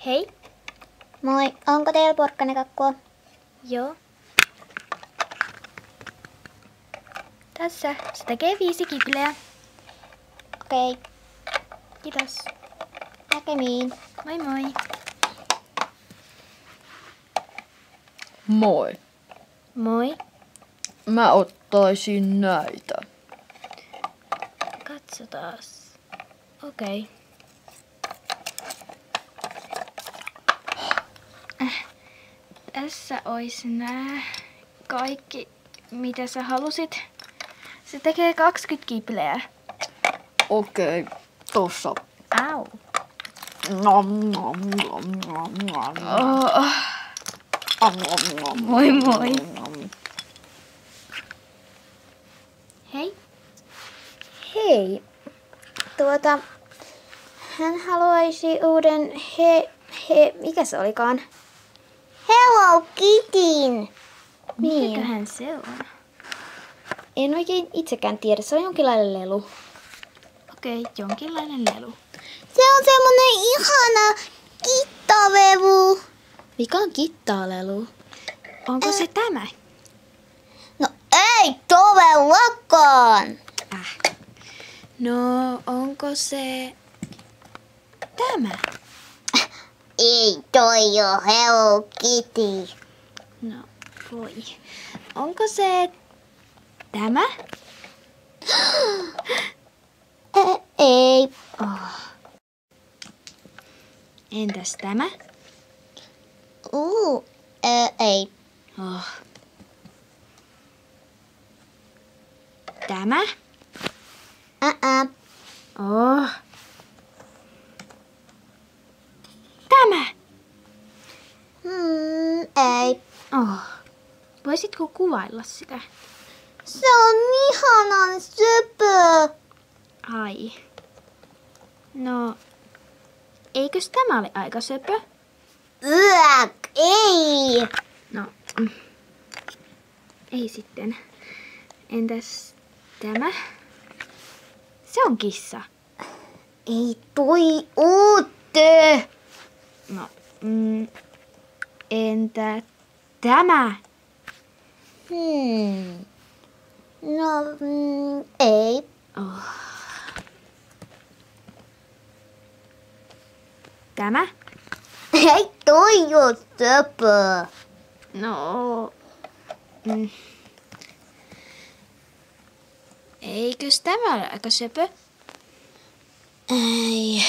Hei. Moi, onko teillä porkkanakakkua? Joo. Tässä. Se tekee 5 kipleä. Okei, Kiitos. näkemiin. Moi moi. Moi. Moi. Mä ottaisin näitä. Katsotaas. Okei. Tässä ois nää kaikki, mitä sä halusit. Se tekee 20 kipleä. Okei, tossa. Au. Nom, nom, nom, nom, nom. Oh. Nom, nom, Moi moi. nom. Hei. Hei, hän haluaisi uuden mikä se olikaan? Hello Kittyn! Niin. Mikäköhän se on? En oikein itsekään tiedä, se on jonkinlainen lelu. Okei, jonkinlainen lelu. Se on semmonen ihana kittalelu. Mikä on kittalelu? Onko se tämä? No ei todellakaan! No, onko se tämä? Ei toi oo Hello Kitty. No, voi. Onko se tämä? Ei. Oh. Entäs tämä? Ei. Oh. Tämä? Oh. Tämä? Ei. Oh. Voisitko kuvailla sitä? Se on ihanan söpö. Ai. No, eikös tämä ole aika söpö? Ei. No, ei sitten. Entäs tämä? Se on kissa. Ei toi ootte. No, entä tämä? No, ei. Oh. Tämä? Ei toi oo söpö. No, eikös tämä ole aika söpö? Ei.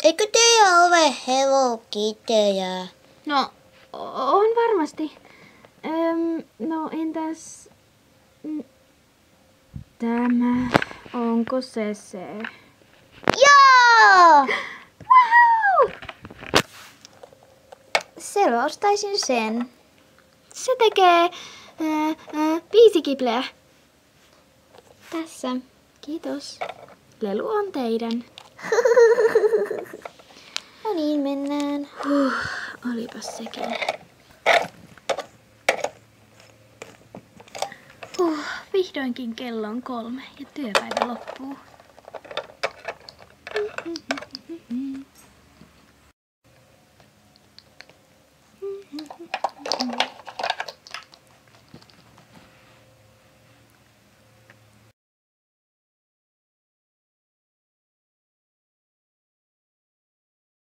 Eikö teillä ole Hello Kittyjä? No, on varmasti. No, entäs tämä? Onko se? Joo! Wow! Selostaisin sen. Se tekee 5 kipleä. Tässä. Kiitos. Lelu on teidän. No niin, mennään. Olipas sekin. Vihdoinkin kello on 3 ja työpäivä loppuu.